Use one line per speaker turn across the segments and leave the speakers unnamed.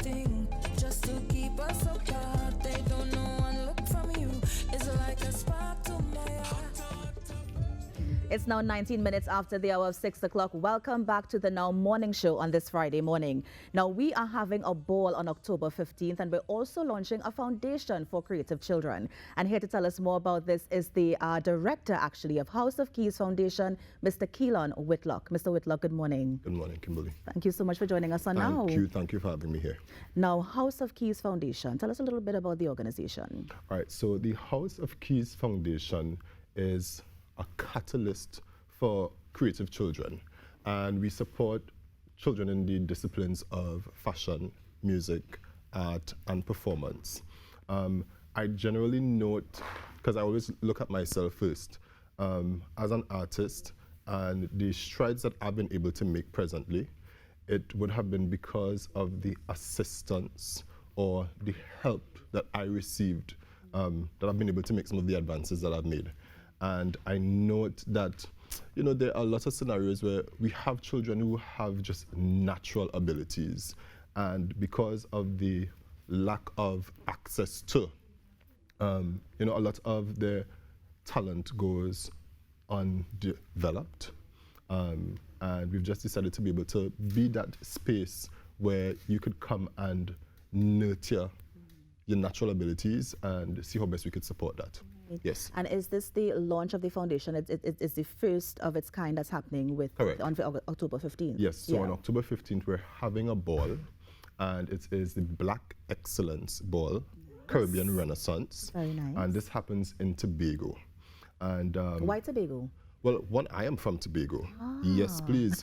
everything just to keep us apart. They don't know one look from you is like a spark to my heart.
It's now 19 minutes after the hour of 6 o'clock. Welcome back to the Now Morning Show on this Friday morning. Now, we are having a ball on October 15th, and we're also launching a foundation for creative children. And here to tell us more about this is the director, actually, of House of Keyz Foundation, Mr. Keylon Whitlock. Mr. Whitlock, good morning.
Good morning, Kimberly.
Thank you so much for joining us on Now.
Thank you for having me here.
Now, House of Keyz Foundation, tell us a little bit about the organization.
All right, so the House of Keyz Foundation is a catalyst for creative children, and we support children in the disciplines of fashion, music, art, and performance. I generally note, because I always look at myself first, as an artist, and the strides that I've been able to make presently, it would have been because of the assistance or the help that I received, that I've been able to make some of the advances that I've made. And I note that, you know, there are lots of scenarios where we have children who have just natural abilities, and because of the lack of access to, you know, a lot of their talent goes undeveloped. And we've just decided to be able to be that space where you could come and nurture your natural abilities and see how best we could support that. Yes.
And is this the launch of the foundation? It's the first of its kind that's happening with on October 15th?
Yes, so on October 15th, we're having a ball, and it is the Black Excellence Ball, Caribbean Renaissance. Very nice. And this happens in Tobago. And
why Tobago?
Well, one, I am from Tobago. Yes, please.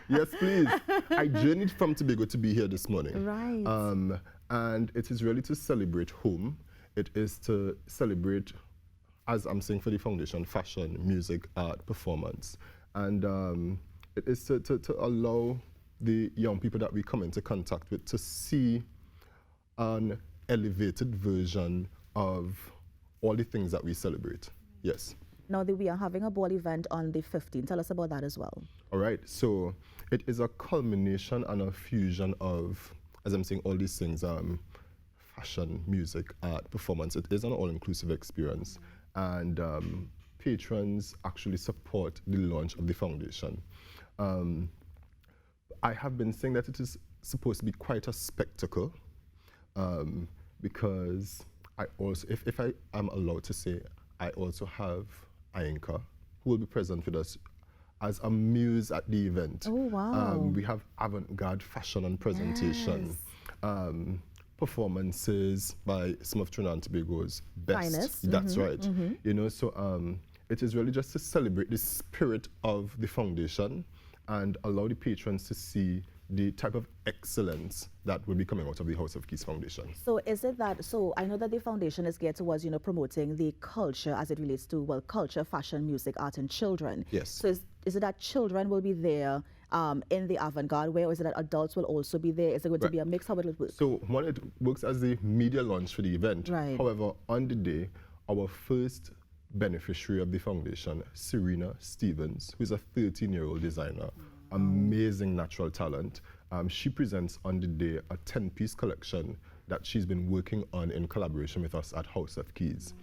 Yes, please. I journeyed from Tobago to be here this morning.
Right.
And it is really to celebrate home. It is to celebrate, as I'm saying for the foundation, fashion, music, art, performance. And it is to allow the young people that we come into contact with to see an elevated version of all the things that we celebrate. Yes.
Now, we are having a ball event on the 15th. Tell us about that as well.
All right. So it is a culmination and a fusion of, as I'm saying, all these things, fashion, music, art, performance. It is an all-inclusive experience. And patrons actually support the launch of the foundation. I have been saying that it is supposed to be quite a spectacle, because I also, if I am allowed to say, I also have Ainka, who will be present with us as a muse at the event.
Oh, wow.
We have avant-garde fashion and presentation. Yes. Performances by some of Trinidad and Tobago's best.
Finest.
That's right. You know, so it is really just to celebrate the spirit of the foundation and allow the patrons to see the type of excellence that will be coming out of the House of Keyz Foundation.
So is it that, so I know that the foundation is geared towards, you know, promoting the culture as it relates to, well, culture, fashion, music, art, and children.
Yes.
So is it that children will be there in the avant-garde way, or is it that adults will also be there? Is it going to be a mix? How will it work?
So one, it works as the media launch for the event.
Right.
However, on the day, our first beneficiary of the foundation, Serena Stevens, who is a 13-year-old designer, amazing natural talent. She presents on the day a 10-piece collection that she's been working on in collaboration with us at House of Keyz.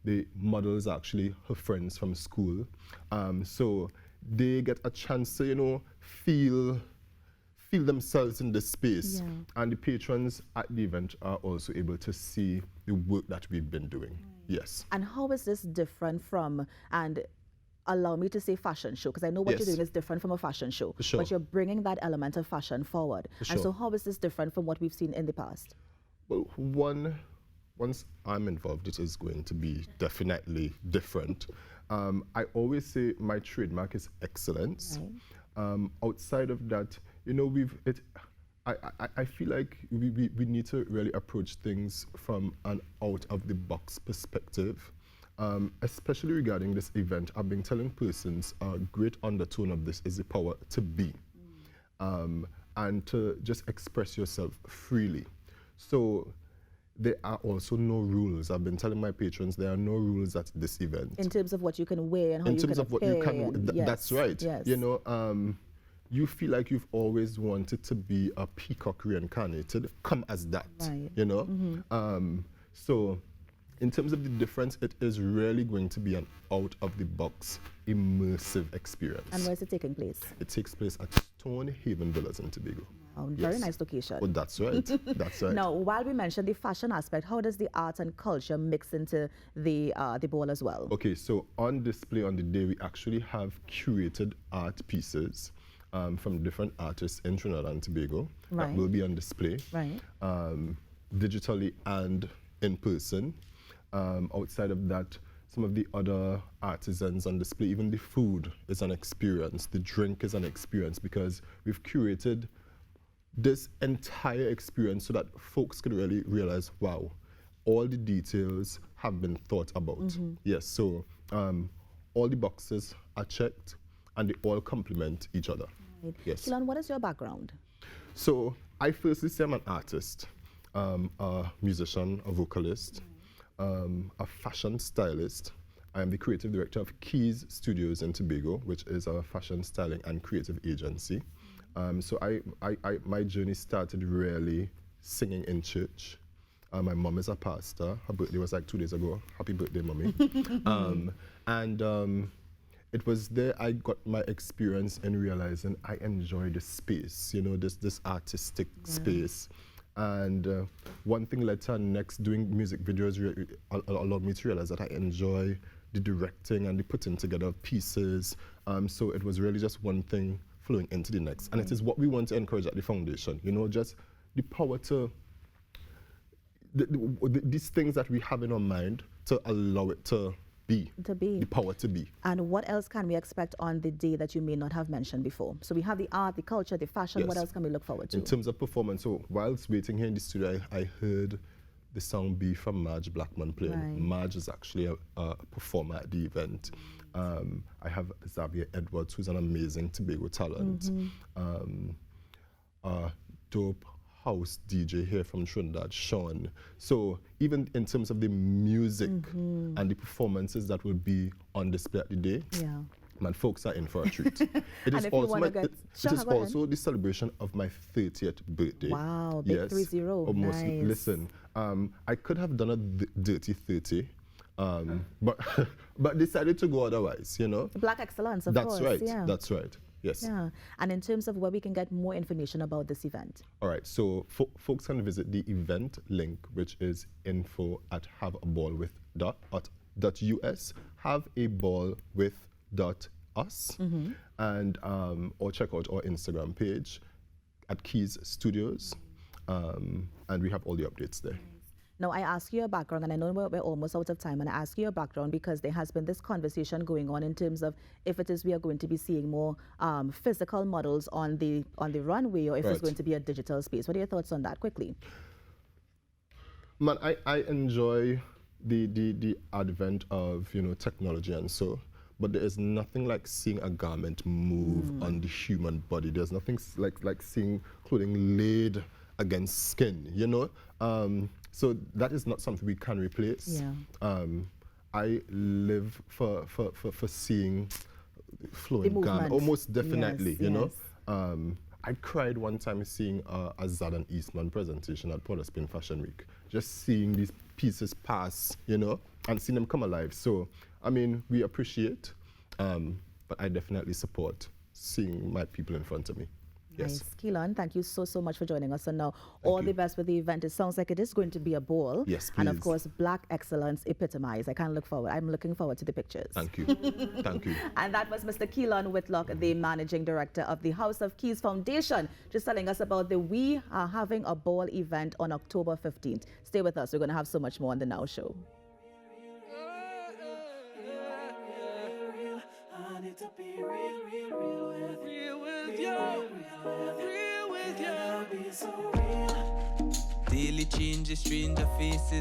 The models are actually her friends from school. So they get a chance to, you know, feel themselves in this space. And the patrons at the event are also able to see the work that we've been doing. Yes.
And how is this different from, and allow me to say fashion show, because I know what you're doing is different from a fashion show, but you're bringing that element of fashion forward. And so how is this different from what we've seen in the past?
Well, once I'm involved, it is going to be definitely different. I always say my trademark is excellence. Right. Outside of that, you know, I feel like we need to really approach things from an out-of-the-box perspective. Especially regarding this event, I've been telling persons a great undertone of this is the power to be, and to just express yourself freely. So there are also no rules. I've been telling my patrons there are no rules at this event.
In terms of what you can wear and how you can appear.
That's right. Yes. You know, you feel like you've always wanted to be a peacock reincarnated, come as that,
Right.
you know? So in terms of the difference, it is really going to be an out-of-the-box, immersive experience.
And where is it taking place?
It takes place at Stonehaven Villas in Tobago.
Very nice location.
Oh, that's right. That's right.
Now, while we mentioned the fashion aspect, how does the art and culture mix into the ball as well?
Okay, so on display on the day, we actually have curated art pieces from different artists in Trinidad and Tobago
Right.
that will be on display,
Right.
digitally and in person. Outside of that, some of the other artisans on display, even the food is an experience, the drink is an experience, because we've curated this entire experience so that folks could really realize, wow, all the details have been thought about. Yes, so all the boxes are checked and they all complement each other.
Right.
Yes.
Keylon, what is your background?
So I firstly say I'm an artist, a musician, a vocalist, a fashion stylist. I am the creative director of Keyz Studios in Tobago, which is a fashion styling and creative agency. So my journey started really singing in church. My mom is a pastor. Her birthday was like 2 days ago. Happy birthday, mommy. It was there I got my experience in realizing I enjoy the space, you know, this artistic space. And one thing led to next. Doing music videos allowed me to realize that I enjoy the directing and the putting together of pieces. So it was really just one thing flowing into the next. And it is what we want to encourage at the foundation, you know, just the power to, these things that we have in our mind, to allow it to be. The power to be.
And what else can we expect on the day that you may not have mentioned before? So we have the art, the culture, the fashion.
Yes.
What else can we look forward to?
In terms of performance, so whilst waiting here in the studio, I heard the song Be from Marge Blackman playing.
Right.
Marge is actually a performer at the event. I have Xavier Edwards, who's an amazing Tobago talent. Dope house DJ here from Trinidad, Sean. So even in terms of the music and the performances that will be on display at the day, man, folks are in for a treat. It is also also the celebration of my 30th birthday.
Wow, big 30.
Almost.
Nice.
Listen, I could have done a dirty 30, but decided to go otherwise, you know.
Black excellence, of course.
That's right.
Yeah.
That's right. Yes.
Yeah. And in terms of where we can get more information about this event?
All right. So folks can visit the event link, which is info@haveaballwith.us, haveaballwith.us, and or check out our Instagram page at Keyz Studios, and we have all the updates there.
Now, I ask you your background, and I know we're almost out of time, and I ask you your background because there has been this conversation going on in terms of if it is we are going to be seeing more physical models on the runway, or if it's going to be a digital space. What are your thoughts on that, quickly?
Man, I enjoy the advent of, you know, technology and so, but there is nothing like seeing a garment move on the human body. There's nothing like seeing clothing laid against skin, you know? So that is not something we can replace.
Yeah.
I live for seeing flowing garment, almost definitely, you know? I cried one time seeing a Zad & Eastman presentation at Port of Spain Fashion Week. Just seeing these pieces pass, you know, and seeing them come alive. So, I mean, we appreciate, but I definitely support seeing my people in front of me.
Nice.
Yes.
Keylon, thank you so much for joining us. And now, all the best with the event. It sounds like it is going to be a ball.
Yes, please.
And of course, Black excellence epitomized. I'm looking forward to the pictures.
Thank you. Thank you.
And that was Mr. Keylon Whitlock, the managing director of the House of Keyz Foundation, just telling us about the We Are Having a Ball event on October 15th. Stay with us. We're going to have so much more on the Now Show.
I need to be real with you. Real with you. Be so real.
Daily changes, stranger faces.